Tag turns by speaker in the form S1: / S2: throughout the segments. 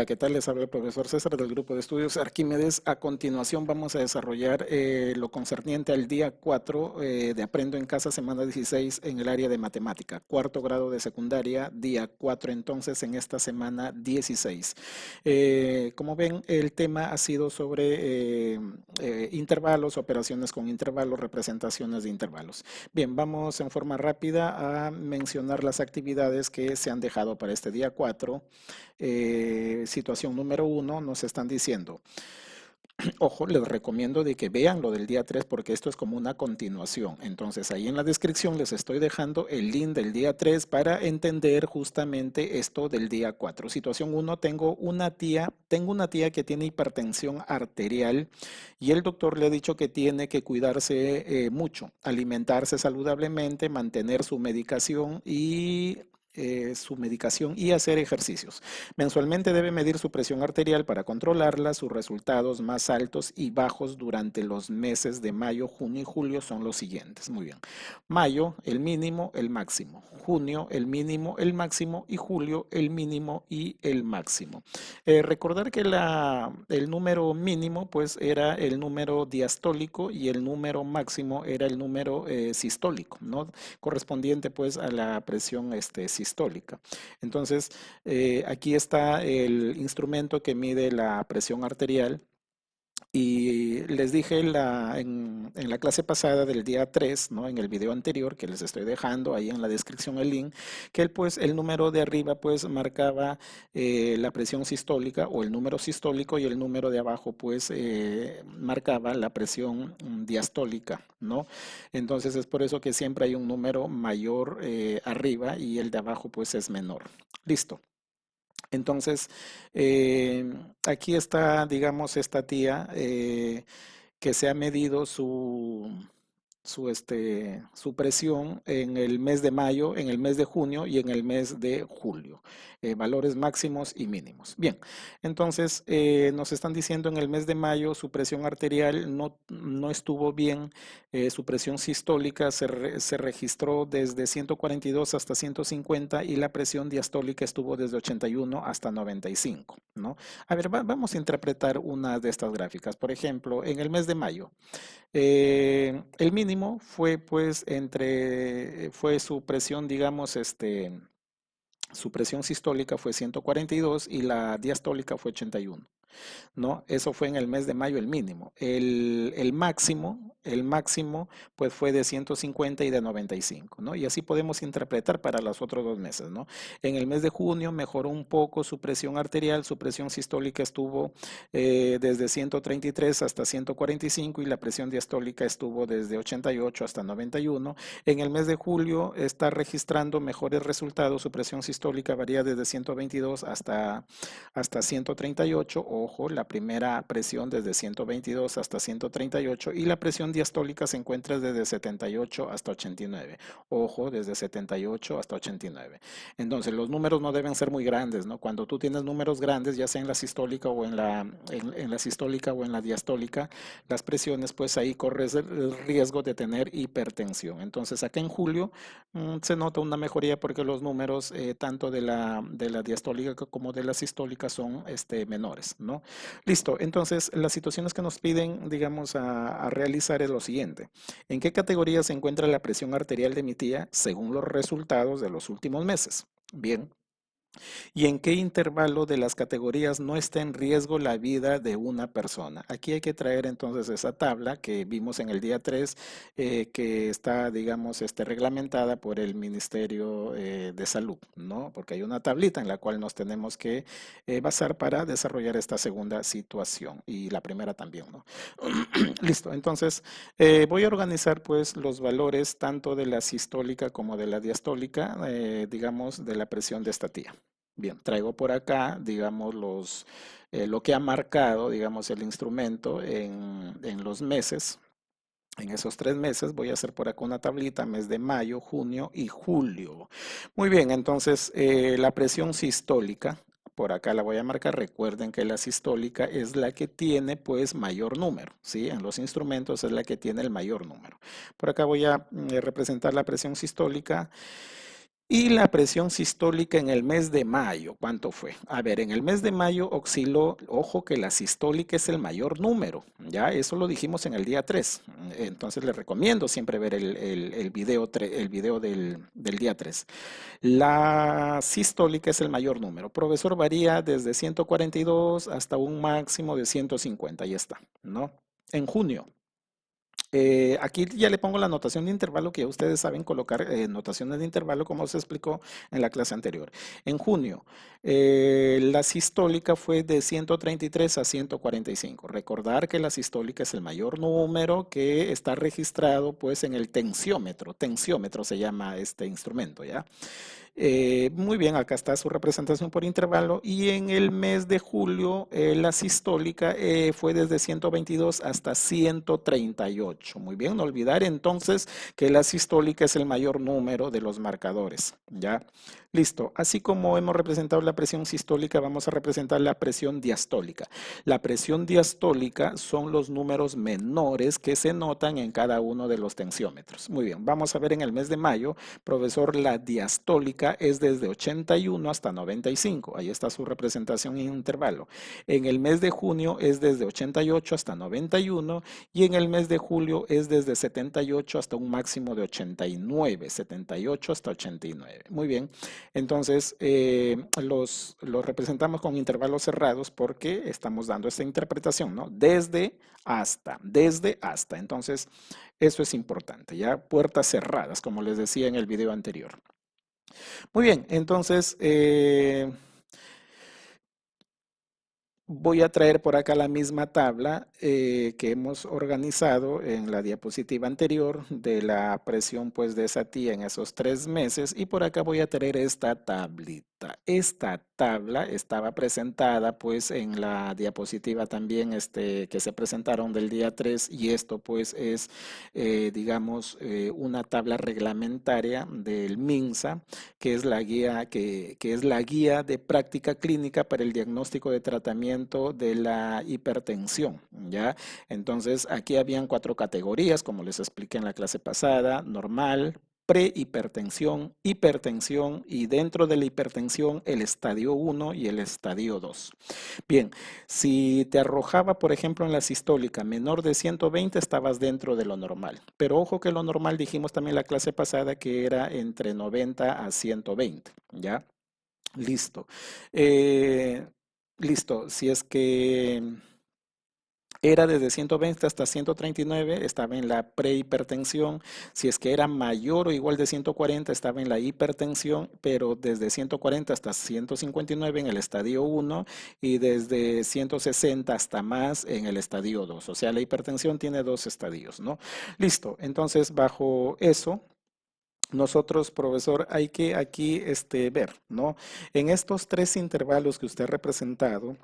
S1: Hola, ¿qué tal? Les habla el profesor César del grupo de estudios Arquímedes. A continuación vamos a desarrollar lo concerniente al día 4 de Aprendo en Casa, semana 16 en el área de matemática. Cuarto grado de secundaria, día 4 entonces en esta semana 16. Como ven, el tema ha sido sobre intervalos, operaciones con intervalos, representaciones de intervalos. Bien, vamos en forma rápida a mencionar las actividades que se han dejado para este día 4. Situación número 1, nos están diciendo, ojo, les recomiendo de que vean lo del día 3 porque esto es como una continuación. Entonces ahí en la descripción les estoy dejando el link del día 3 para entender justamente esto del día 4. Situación 1, tengo una tía que tiene hipertensión arterial y el doctor le ha dicho que tiene que cuidarse mucho, alimentarse saludablemente, mantener su medicación y hacer ejercicios. Mensualmente debe medir su presión arterial para controlarla. Sus resultados más altos y bajos durante los meses de mayo, junio y julio son los siguientes. Muy bien. Mayo, el mínimo, el máximo. Junio, el mínimo, el máximo. Y julio, el mínimo y el máximo. Recordar que el número mínimo pues era el número diastólico y el número máximo era el número sistólico, ¿no? Correspondiente pues a la presión sistólica. Entonces, aquí está el instrumento que mide la presión arterial. Y les dije en la clase pasada del día 3, ¿no? En el video anterior que les estoy dejando ahí en la descripción el link, que pues, el número de arriba pues marcaba la presión sistólica o el número sistólico y el número de abajo pues marcaba la presión diastólica, ¿no? Entonces es por eso que siempre hay un número mayor arriba y el de abajo pues es menor. Listo. Entonces, aquí está, digamos, esta tía que se ha medido su presión en el mes de mayo, en el mes de junio y en el mes de julio. Valores máximos y mínimos. Bien, entonces nos están diciendo en el mes de mayo su presión arterial no estuvo bien, su presión sistólica se registró desde 142 hasta 150 y la presión diastólica estuvo desde 81 hasta 95, ¿no? A ver, vamos a interpretar una de estas gráficas. Por ejemplo, en el mes de mayo. El mínimo fue pues fue su presión, digamos, su presión sistólica fue 142 y la diastólica fue 81. ¿No? Eso fue en el mes de mayo el mínimo. El máximo pues fue de 150 y de 95, ¿no? Y así podemos interpretar para los otros 2 meses, ¿no? En el mes de junio mejoró un poco su presión arterial, su presión sistólica estuvo desde 133 hasta 145 y la presión diastólica estuvo desde 88 hasta 91. En el mes de julio está registrando mejores resultados, su presión sistólica varía desde 122 hasta 138, ojo, la primera presión desde 122 hasta 138 y la presión diastólica se encuentra desde 78 hasta 89, ojo, desde 78 hasta 89. Entonces los números no deben ser muy grandes, ¿no? Cuando tú tienes números grandes, ya sea en la sistólica o en la sistólica o en la diastólica, las presiones, pues ahí corres el riesgo de tener hipertensión. Entonces acá en julio se nota una mejoría porque los números tanto de la diastólica como de la sistólica son menores, ¿no? Listo, entonces las situaciones que nos piden, digamos, a realizar es lo siguiente. ¿En qué categoría se encuentra la presión arterial de mi tía según los resultados de los últimos meses? Bien. ¿Y en qué intervalo de las categorías no está en riesgo la vida de una persona? Aquí hay que traer entonces esa tabla que vimos en el día 3, que está, digamos, reglamentada por el Ministerio de Salud, ¿no? Porque hay una tablita en la cual nos tenemos que basar para desarrollar esta segunda situación y la primera también, ¿no? Listo, entonces voy a organizar pues los valores tanto de la sistólica como de la diastólica, digamos, de la presión de esta tía. Bien, traigo por acá, digamos, lo que ha marcado, digamos, el instrumento en los meses. En esos 3 meses voy a hacer por acá una tablita, mes de mayo, junio y julio. Muy bien, entonces la presión sistólica, por acá la voy a marcar. Recuerden que la sistólica es la que tiene pues mayor número, ¿sí? En los instrumentos es la que tiene el mayor número. Por acá voy a representar la presión sistólica. Y la presión sistólica en el mes de mayo, ¿cuánto fue? A ver, en el mes de mayo osciló, ojo que la sistólica es el mayor número, ya eso lo dijimos en el día 3. Entonces les recomiendo siempre ver el video, el video del día 3. La sistólica es el mayor número. Profesor, varía desde 142 hasta un máximo de 150, ahí está, ¿no? En junio. Aquí ya le pongo la notación de intervalo que ya ustedes saben colocar notaciones de intervalo como se explicó en la clase anterior. En junio, la sistólica fue de 133 a 145. Recordar que la sistólica es el mayor número que está registrado pues en el tensiómetro. Tensiómetro se llama este instrumento, ¿ya? Muy bien, acá está su representación por intervalo y en el mes de julio la sistólica fue desde 122 hasta 138. Muy bien, no olvidar entonces que la sistólica es el mayor número de los marcadores, ¿ya? Listo, así como hemos representado la presión sistólica, vamos a representar la presión diastólica. La presión diastólica son los números menores que se notan en cada uno de los tensiómetros. Muy bien, vamos a ver en el mes de mayo, profesor, la diastólica es desde 81 hasta 95. Ahí está su representación en intervalo. En el mes de junio es desde 88 hasta 91 y en el mes de julio es desde 78 hasta un máximo de 89, 78 hasta 89. Muy bien. Entonces, los representamos con intervalos cerrados porque estamos dando esta interpretación, ¿no? Desde hasta, desde hasta. Entonces, eso es importante, ¿ya? Puertas cerradas, como les decía en el video anterior. Muy bien, entonces, voy a traer por acá la misma tabla que hemos organizado en la diapositiva anterior de la presión pues de Satie en esos 3 meses y por acá voy a traer esta tablita. Esta tabla estaba presentada pues en la diapositiva también que se presentaron del día 3 y esto pues es digamos una tabla reglamentaria del MINSA que es la guía que es la guía de práctica clínica para el diagnóstico de tratamiento de la hipertensión, ¿ya? Entonces, aquí habían 4 categorías, como les expliqué en la clase pasada: normal, prehipertensión, hipertensión y dentro de la hipertensión el estadio 1 y el estadio 2. Bien, si te arrojaba, por ejemplo, en la sistólica menor de 120, estabas dentro de lo normal. Pero ojo que lo normal dijimos también en la clase pasada que era entre 90 a 120, ¿ya? Listo. Listo, si es que era desde 120 hasta 139, estaba en la prehipertensión. Si es que era mayor o igual de 140, estaba en la hipertensión, pero desde 140 hasta 159 en el estadio 1 y desde 160 hasta más en el estadio 2. O sea, la hipertensión tiene 2 estadios, ¿no? Listo, entonces bajo eso nosotros, profesor, hay que aquí ver, ¿no? En estos 3 intervalos que usted ha representado,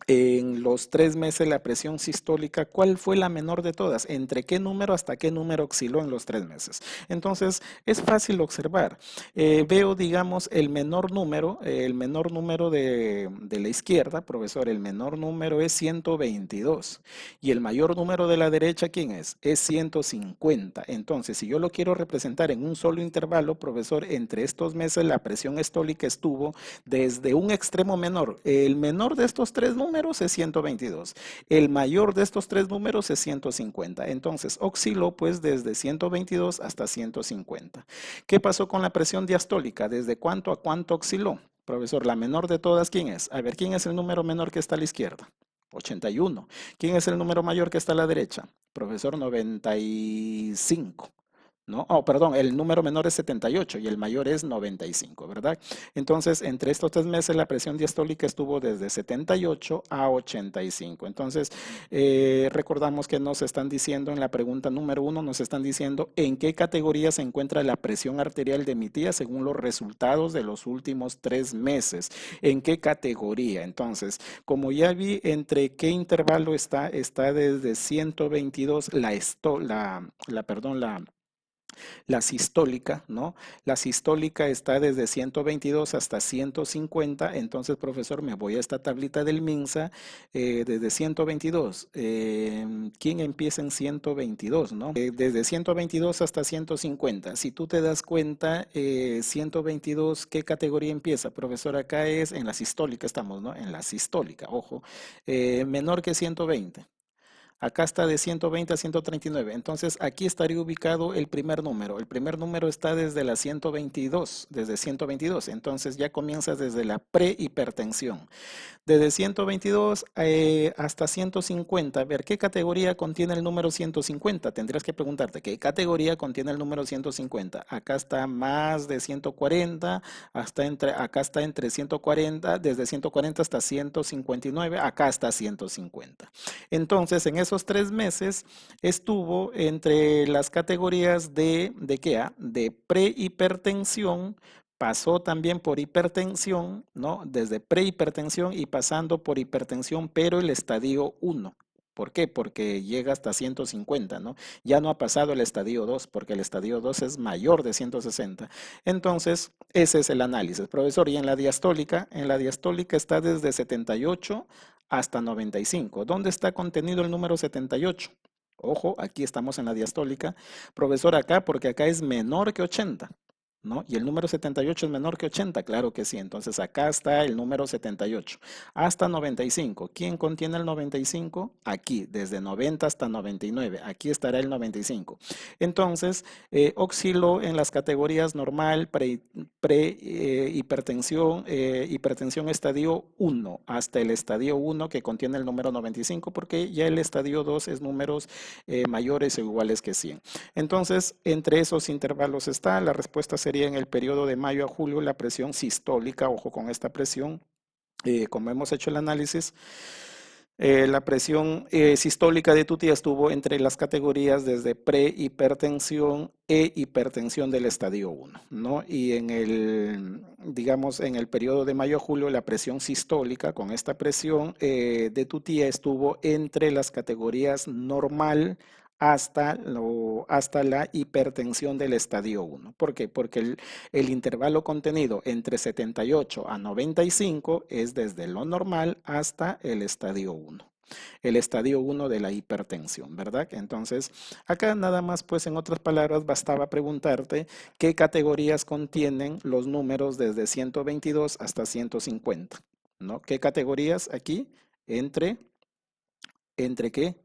S1: en los 3 meses la presión sistólica, ¿cuál fue la menor de todas? ¿Entre qué número hasta qué número osciló en los 3 meses? Entonces, es fácil observar. Veo, digamos, el menor número de la izquierda, profesor, el menor número es 122. Y el mayor número de la derecha, ¿quién es? Es 150. Entonces, si yo lo quiero representar en un solo intervalo, profesor, entre estos meses la presión sistólica estuvo desde un extremo menor. El menor de estos 3 números es 122. El mayor de estos 3 números es 150. Entonces, osciló pues desde 122 hasta 150. ¿Qué pasó con la presión diastólica? ¿Desde cuánto a cuánto osciló? Profesor, la menor de todas, ¿quién es? A ver, ¿quién es el número menor que está a la izquierda? 81. ¿Quién es el número mayor que está a la derecha? Profesor, 95. ¿No? Oh, perdón, el número menor es 78 y el mayor es 95, ¿verdad? Entonces, entre estos 3 meses la presión diastólica estuvo desde 78 a 85. Entonces, recordamos que nos están diciendo en la pregunta número 1, nos están diciendo en qué categoría se encuentra la presión arterial de mi tía según los resultados de los últimos 3 meses. ¿En qué categoría? Entonces, como ya vi entre qué intervalo está desde 122 la La sistólica, ¿no? La sistólica está desde 122 hasta 150. Entonces, profesor, me voy a esta tablita del MINSA desde 122. ¿Quién empieza en 122, no? Desde 122 hasta 150. Si tú te das cuenta, 122, ¿qué categoría empieza? Profesor, acá es en la sistólica, estamos, ¿no? En la sistólica, ojo. Menor que 120. Acá está de 120 a 139. Entonces, aquí estaría ubicado el primer número. El primer número está desde la 122, desde 122. Entonces, ya comienzas desde la prehipertensión. Desde 122 hasta 150, a ver, ¿qué categoría contiene el número 150? Tendrías que preguntarte, ¿qué categoría contiene el número 150? Acá está más de 140, acá está entre 140, desde 140 hasta 159, acá está 150. Entonces, en esos 3 meses estuvo entre las categorías ¿de qué? De prehipertensión, pasó también por hipertensión, ¿no? Desde prehipertensión y pasando por hipertensión, pero el estadio 1. ¿Por qué? Porque llega hasta 150, ¿no? Ya no ha pasado el estadio 2, porque el estadio 2 es mayor de 160. Entonces, ese es el análisis, profesor. Y en la diastólica está desde 78 hasta 95. ¿Dónde está contenido el número 78? Ojo, aquí estamos en la diastólica. Profesor, acá, porque acá es menor que 80. ¿No? Y el número 78 es menor que 80, claro que sí. Entonces acá está el número 78 hasta 95. ¿Quién contiene el 95? Aquí, desde 90 hasta 99. Aquí estará el 95. Entonces, osciló en las categorías normal, hipertensión, hipertensión estadio 1, hasta el estadio 1 que contiene el número 95, porque ya el estadio 2 es números mayores o iguales que 100. Entonces, entre esos intervalos está, la respuesta sería en el periodo de mayo a julio, la presión sistólica, ojo con esta presión, como hemos hecho el análisis, la presión sistólica de tu tía estuvo entre las categorías desde prehipertensión e hipertensión del estadio 1, ¿no? Y en el, digamos, en el periodo de mayo a julio, la presión sistólica con esta presión de tu tía estuvo entre las categorías normal hasta la hipertensión del estadio 1. ¿Por qué? Porque el intervalo contenido entre 78 a 95 es desde lo normal hasta el estadio 1. El estadio 1 de la hipertensión, ¿verdad? Entonces, acá nada más, pues en otras palabras, bastaba preguntarte qué categorías contienen los números desde 122 hasta 150, ¿no? ¿Qué categorías aquí? ¿Entre qué?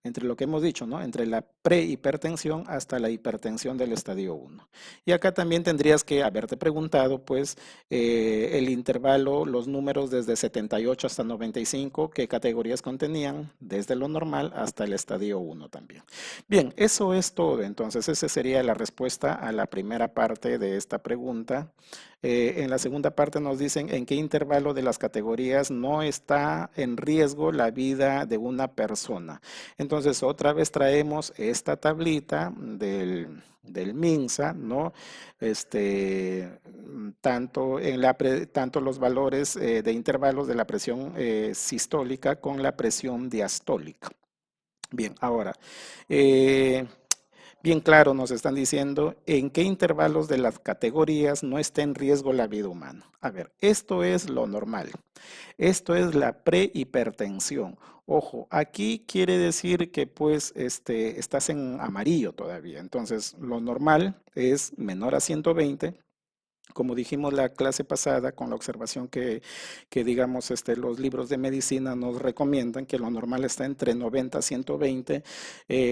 S1: Entre lo que hemos dicho, ¿no? Entre la prehipertensión hasta la hipertensión del estadio 1. Y acá también tendrías que haberte preguntado, pues, el intervalo, los números desde 78 hasta 95, qué categorías contenían, desde lo normal hasta el estadio 1 también. Bien, eso es todo. Entonces, esa sería la respuesta a la primera parte de esta pregunta. En la segunda parte nos dicen en qué intervalo de las categorías no está en riesgo la vida de una persona. Entonces, otra vez traemos esta tablita del MINSA, ¿no? Tanto los valores de intervalos de la presión sistólica con la presión diastólica. Bien, ahora, bien claro nos están diciendo en qué intervalos de las categorías no está en riesgo la vida humana. A ver, esto es lo normal. Esto es la prehipertensión. Ojo, aquí quiere decir que pues estás en amarillo todavía. Entonces, lo normal es menor a 120. Como dijimos la clase pasada, con la observación que digamos, los libros de medicina nos recomiendan que lo normal está entre 90 a 120.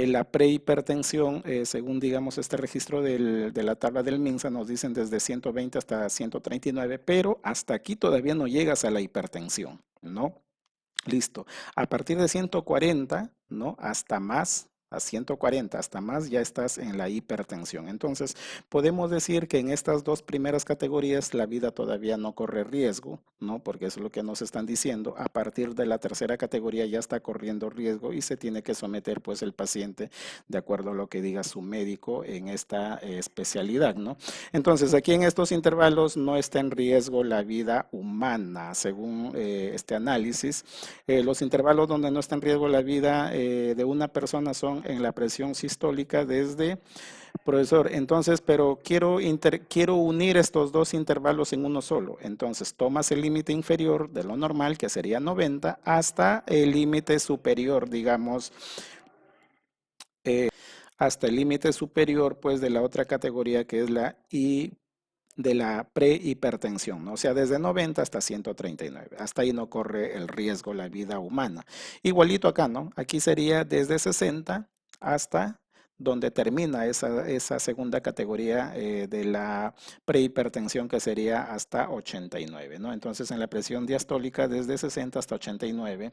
S1: La prehipertensión, según digamos este registro de la tabla del MINSA, nos dicen desde 120 hasta 139, pero hasta aquí todavía no llegas a la hipertensión, ¿no? Listo. A partir de 140, ¿no? Hasta más, a 140, hasta más, ya estás en la hipertensión. Entonces, podemos decir que en estas dos primeras categorías la vida todavía no corre riesgo, ¿no? Porque eso es lo que nos están diciendo. A partir de la tercera categoría ya está corriendo riesgo y se tiene que someter, pues, el paciente de acuerdo a lo que diga su médico en esta especialidad, ¿no? Entonces, aquí en estos intervalos no está en riesgo la vida humana, según este análisis. Los intervalos donde no está en riesgo la vida de una persona son en la presión sistólica desde, profesor, entonces, pero quiero unir estos dos intervalos en uno solo. Entonces, tomas el límite inferior de lo normal, que sería 90, hasta el límite superior, digamos, hasta el límite superior, pues, de la otra categoría que es de la prehipertensión, ¿no? O sea, desde 90 hasta 139. Hasta ahí no corre el riesgo la vida humana. Igualito acá, ¿no? Aquí sería desde 60 hasta donde termina esa segunda categoría de la prehipertensión, que sería hasta 89, ¿no? Entonces, en la presión diastólica desde 60 hasta 89,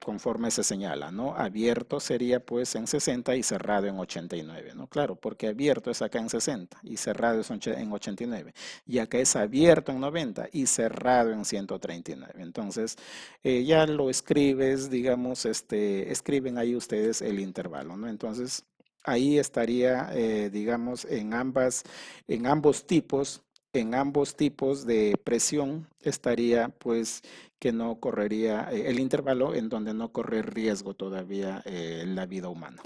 S1: conforme se señala, ¿no? Abierto sería pues en 60 y cerrado en 89, ¿no? Claro, porque abierto es acá en 60 y cerrado es en 89. Y acá es abierto en 90 y cerrado en 139. Entonces, ya lo escribes, digamos, escriben ahí ustedes el intervalo, ¿no? Entonces, ahí estaría, digamos, en ambos tipos de presión estaría pues que no correría el intervalo en donde no corre riesgo todavía la vida humana.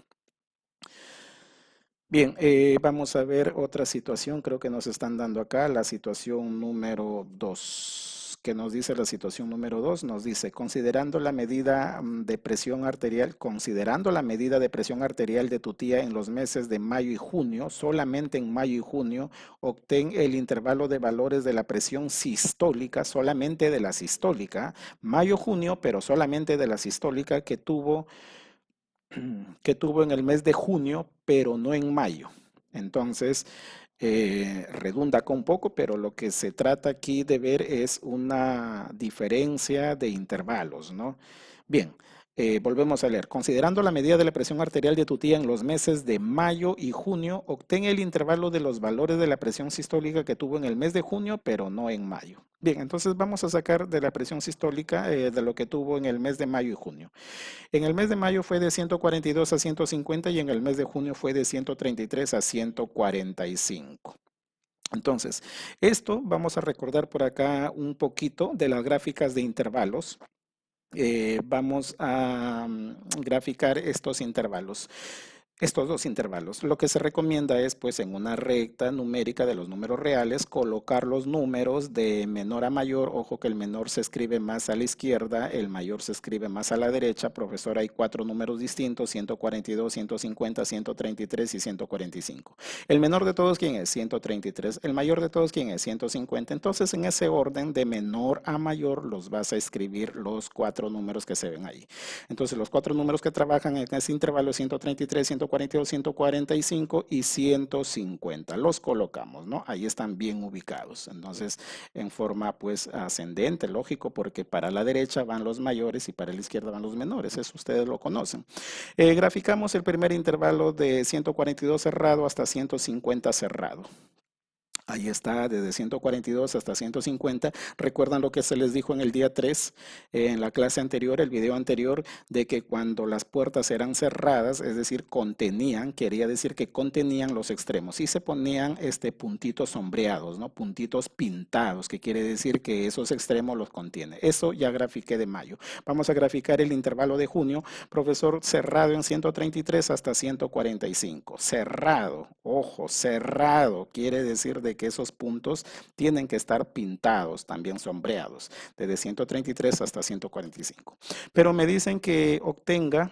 S1: Bien, vamos a ver otra situación, creo que nos están dando acá la situación número 2. ¿Qué nos dice la situación número 2? Nos dice, considerando la medida de presión arterial, considerando la medida de presión arterial de tu tía en los meses de mayo y junio, solamente en mayo y junio, obtén el intervalo de valores de la presión sistólica, solamente de la sistólica, mayo-junio, pero solamente de la sistólica que tuvo en el mes de junio, pero no en mayo. Entonces, redunda acá un poco, pero lo que se trata aquí de ver es una diferencia de intervalos, ¿no? Bien, volvemos a leer. Considerando la medida de la presión arterial de tu tía en los meses de mayo y junio, obtén el intervalo de los valores de la presión sistólica que tuvo en el mes de junio, pero no en mayo. Bien, entonces vamos a sacar de la presión sistólica de lo que tuvo en el mes de mayo y junio. En el mes de mayo fue de 142 a 150 y en el mes de junio fue de 133 a 145. Entonces, esto vamos a recordar por acá un poquito de las gráficas de intervalos. Vamos a graficar estos intervalos. Estos dos intervalos. Lo que se recomienda es, pues, en una recta numérica de los números reales, colocar los números de menor a mayor. Ojo que el menor se escribe más a la izquierda, el mayor se escribe más a la derecha. Profesor, hay 4 números distintos, 142, 150, 133 y 145. El menor de todos, ¿quién es? 133. El mayor de todos, ¿quién es? 150. Entonces, en ese orden de menor a mayor, los vas a escribir los 4 números que se ven ahí. Entonces, los 4 números que trabajan en ese intervalo, 133, 142, 145 y 150. Los colocamos, ¿no? Ahí están bien ubicados. Entonces, en forma pues ascendente, lógico, porque para la derecha van los mayores y para la izquierda van los menores. Eso ustedes lo conocen. Graficamos el primer intervalo de 142 cerrado hasta 150 cerrado. Ahí está, desde 142 hasta 150. Recuerdan lo que se les dijo en el día 3, en la clase anterior, el video anterior, de que cuando las puertas eran cerradas, es decir, quería decir que contenían los extremos y se ponían puntitos sombreados, ¿no? Puntitos pintados, que quiere decir que esos extremos los contiene. Eso ya grafiqué de mayo. Vamos a graficar el intervalo de junio, profesor, cerrado en 133 hasta 145. Cerrado, ojo, cerrado, quiere decir de que esos puntos tienen que estar pintados, también sombreados, desde 133 hasta 145. Pero me dicen que obtenga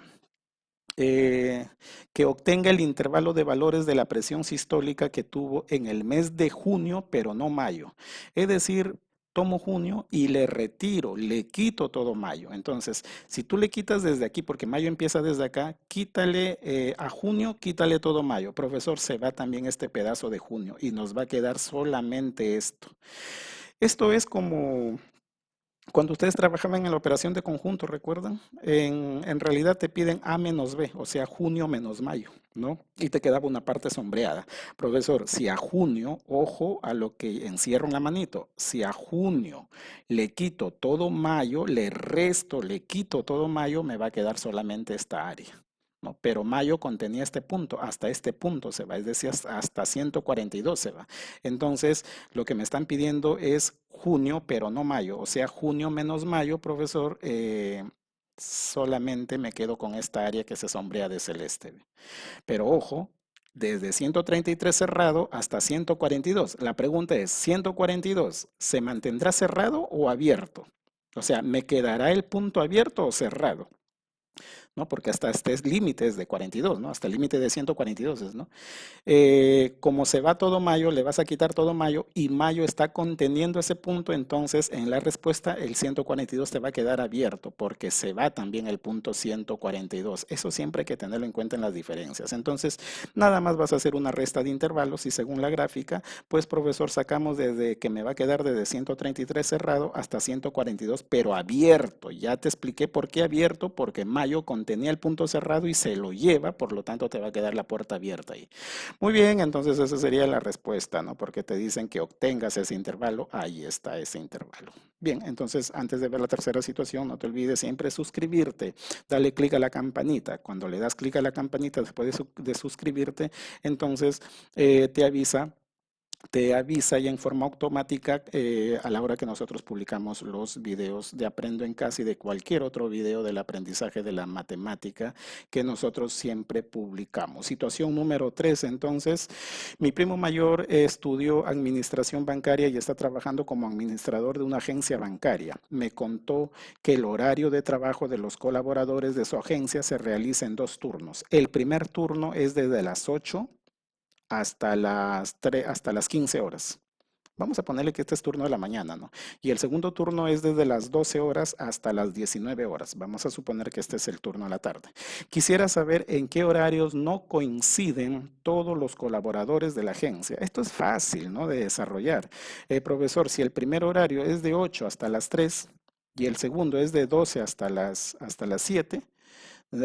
S1: el intervalo de valores de la presión sistólica que tuvo en el mes de junio, pero no mayo. Es decir, tomo junio y le retiro, le quito todo mayo. Entonces, si tú le quitas desde aquí, porque mayo empieza desde acá, quítale a junio, quítale todo mayo. Profesor, se va también este pedazo de junio y nos va a quedar solamente esto. Esto es como cuando ustedes trabajaban en la operación de conjunto, ¿recuerdan? En realidad te piden A menos B, o sea, junio menos mayo, ¿no? Y te quedaba una parte sombreada. Profesor, si a junio, ojo a lo que encierro en la manito, si a junio le quito todo mayo, le resto, le quito todo mayo, me va a quedar solamente esta área. ¿No? Pero mayo contenía este punto, hasta este punto se va, es decir, hasta 142 se va. Entonces, lo que me están pidiendo es junio, pero no mayo, o sea, junio menos mayo, profesor, solamente me quedo con esta área que se sombrea de celeste. Pero ojo, desde 133 cerrado hasta 142. La pregunta es, ¿142 se mantendrá cerrado o abierto? O sea, ¿me quedará el punto abierto o cerrado? ¿No? Porque hasta este límite es de 42, ¿no? Hasta el límite de 142 es, ¿no? Como se va todo mayo, le vas a quitar todo mayo y mayo está conteniendo ese punto, entonces en la respuesta el 142 te va a quedar abierto porque se va también el punto 142. Eso siempre hay que tenerlo en cuenta en las diferencias. Entonces, nada más vas a hacer una resta de intervalos y según la gráfica, pues profesor, sacamos desde que me va a quedar desde 133 cerrado hasta 142, pero abierto. Ya te expliqué por qué abierto, porque mayo contenía el punto cerrado y se lo lleva, por lo tanto te va a quedar la puerta abierta ahí. Muy bien, entonces esa sería la respuesta, ¿no? Porque te dicen que obtengas ese intervalo, ahí está ese intervalo. Bien, entonces antes de ver la tercera situación, no te olvides siempre suscribirte, dale clic a la campanita. Cuando le das clic a la campanita después de suscribirte, entonces te avisa ya en forma automática a la hora que nosotros publicamos los videos de Aprendo en Casa y de cualquier otro video del aprendizaje de la matemática que nosotros siempre publicamos. Situación número 3, entonces, mi primo mayor estudió administración bancaria y está trabajando como administrador de una agencia bancaria. Me contó que el horario de trabajo de los colaboradores de su agencia se realiza en 2 turnos. El primer turno es desde las 8 hasta las 15 horas. Vamos a ponerle que este es turno de la mañana, ¿no? Y el segundo turno es desde las 12 horas hasta las 19 horas. Vamos a suponer que este es el turno de la tarde. Quisiera saber en qué horarios no coinciden todos los colaboradores de la agencia. Esto es fácil, ¿no? De desarrollar. Profesor, si el primer horario es de 8 hasta las 3 y el segundo es de 12 hasta las 7,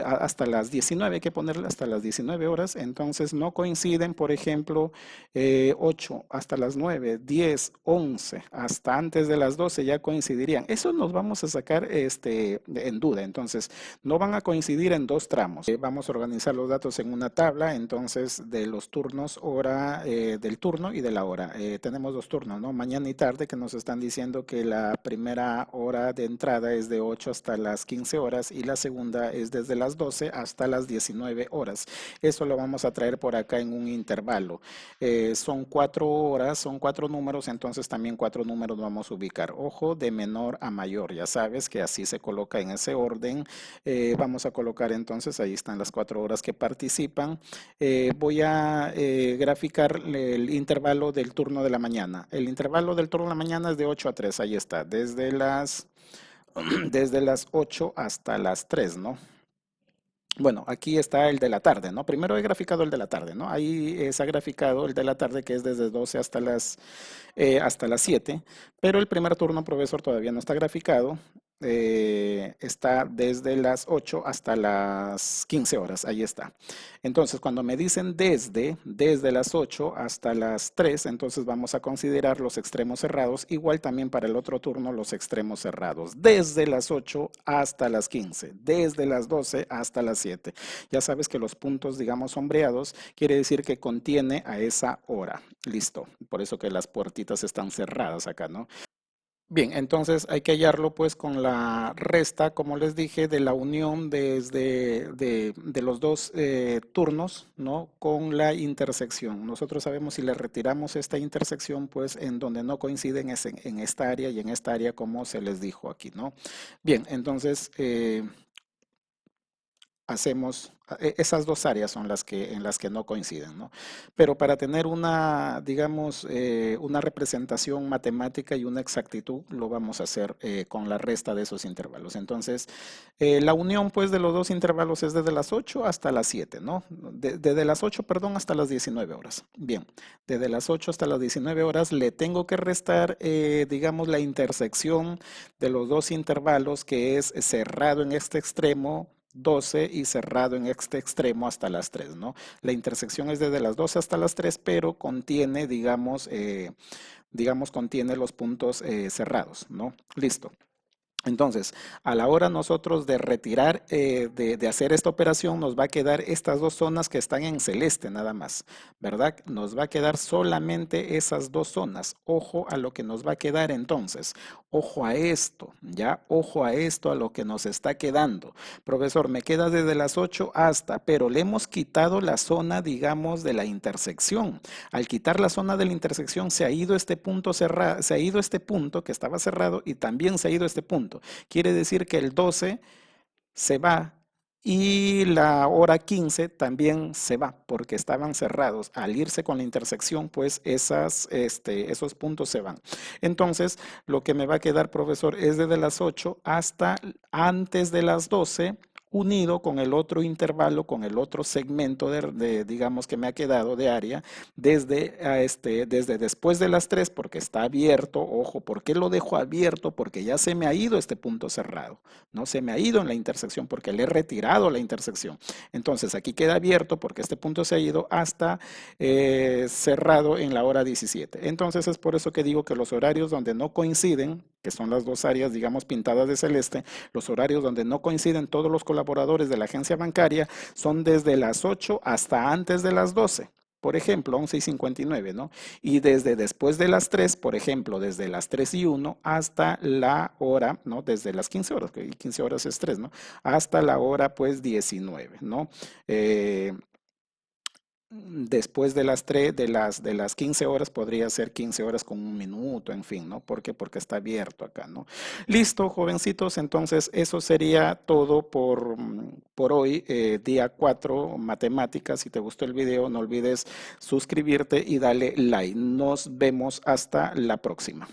S1: hasta las 19, hay que ponerle hasta las 19 horas, entonces no coinciden, por ejemplo, 8 hasta las 9, 10, 11, hasta antes de las 12 ya coincidirían. Eso nos vamos a sacar en duda, entonces no van a coincidir en 2 tramos. Vamos a organizar los datos en una tabla, entonces de los turnos, hora del turno y de la hora. Tenemos 2 turnos, ¿no? Mañana y tarde, que nos están diciendo que la primera hora de entrada es de 8 hasta las 15 horas y la segunda es desde las 12 hasta las 19 horas. Eso lo vamos a traer por acá en un intervalo. Son 4 horas, son 4 números, entonces también 4 números vamos a ubicar. Ojo, de menor a mayor, ya sabes que así se coloca en ese orden. Vamos a colocar entonces, ahí están las 4 horas que participan. Voy a graficar el intervalo del turno de la mañana. El intervalo del turno de la mañana es de 8 a 3, ahí está, desde las 8 hasta las 3, ¿no? Bueno, aquí está el de la tarde, ¿no? Primero he graficado el de la tarde, ¿no? Ahí se ha graficado el de la tarde que es desde 12 hasta las 7, pero el primer turno, profesor, todavía no está graficado. Está desde las 8 hasta las 15 horas, ahí está. Entonces, cuando me dicen desde las 8 hasta las 3, entonces vamos a considerar los extremos cerrados, igual también para el otro turno los extremos cerrados, desde las 8 hasta las 15, desde las 12 hasta las 7. Ya sabes que los puntos, digamos, sombreados, quiere decir que contiene a esa hora. Listo, por eso que las puertitas están cerradas acá, ¿no? Bien, entonces hay que hallarlo pues con la resta, como les dije, de la unión de los 2 turnos, ¿no? Con la intersección. Nosotros sabemos si le retiramos esta intersección, pues en donde no coinciden es en esta área y en esta área como se les dijo aquí, ¿no? Bien, entonces hacemos, esas 2 áreas son en las que no coinciden, ¿no? Pero para tener una, digamos, una representación matemática y una exactitud, lo vamos a hacer con la resta de esos intervalos. Entonces, la unión, pues, de los 2 intervalos es desde las 8 hasta las 7, ¿no? Desde las 8, perdón, hasta las 19 horas. Bien, desde las 8 hasta las 19 horas le tengo que restar, digamos, la intersección de los 2 intervalos, que es cerrado en este extremo 12 y cerrado en este extremo hasta las 3, ¿no? La intersección es desde las 12 hasta las 3, pero contiene, digamos, contiene los puntos cerrados, ¿no? Listo. Entonces, a la hora nosotros de retirar, de hacer esta operación, nos va a quedar estas 2 zonas que están en celeste nada más, ¿verdad? Nos va a quedar solamente esas 2 zonas. Ojo a lo que nos va a quedar entonces. Ojo a esto, ya, ojo a esto, a lo que nos está quedando. Profesor, me queda desde las 8 hasta, pero le hemos quitado la zona, digamos, de la intersección. Al quitar la zona de la intersección se ha ido este punto cerrado, se ha ido este punto que estaba cerrado y también se ha ido este punto. Quiere decir que el 12 se va y la hora 15 también se va porque estaban cerrados. Al irse con la intersección, pues esos puntos se van. Entonces, lo que me va a quedar, profesor, es desde las 8 hasta antes de las 12 unido con el otro intervalo, con el otro segmento digamos, que me ha quedado de área, desde después de las 3 porque está abierto. Ojo, ¿por qué lo dejo abierto? Porque ya se me ha ido este punto cerrado, no se me ha ido en la intersección porque le he retirado la intersección. Entonces aquí queda abierto porque este punto se ha ido hasta cerrado en la hora 17. Entonces es por eso que digo que los horarios donde no coinciden, que son las dos áreas, digamos, pintadas de celeste, los horarios donde no coinciden todos los colaboradores de la agencia bancaria son desde las 8 hasta antes de las 12. Por ejemplo, 11:59, ¿no? Y desde después de las 3, por ejemplo, desde las 3:01 hasta la hora, ¿no? Desde las 15 horas, que 15 horas es 3, ¿no? Hasta la hora, pues, 19, ¿no? Después de las 3, de las 15 horas podría ser 15 horas con un minuto, en fin, ¿no? ¿Por qué? Porque está abierto acá, ¿no? Listo, jovencitos, entonces eso sería todo por hoy, día 4, matemáticas. Si te gustó el video, no olvides suscribirte y darle like. Nos vemos hasta la próxima.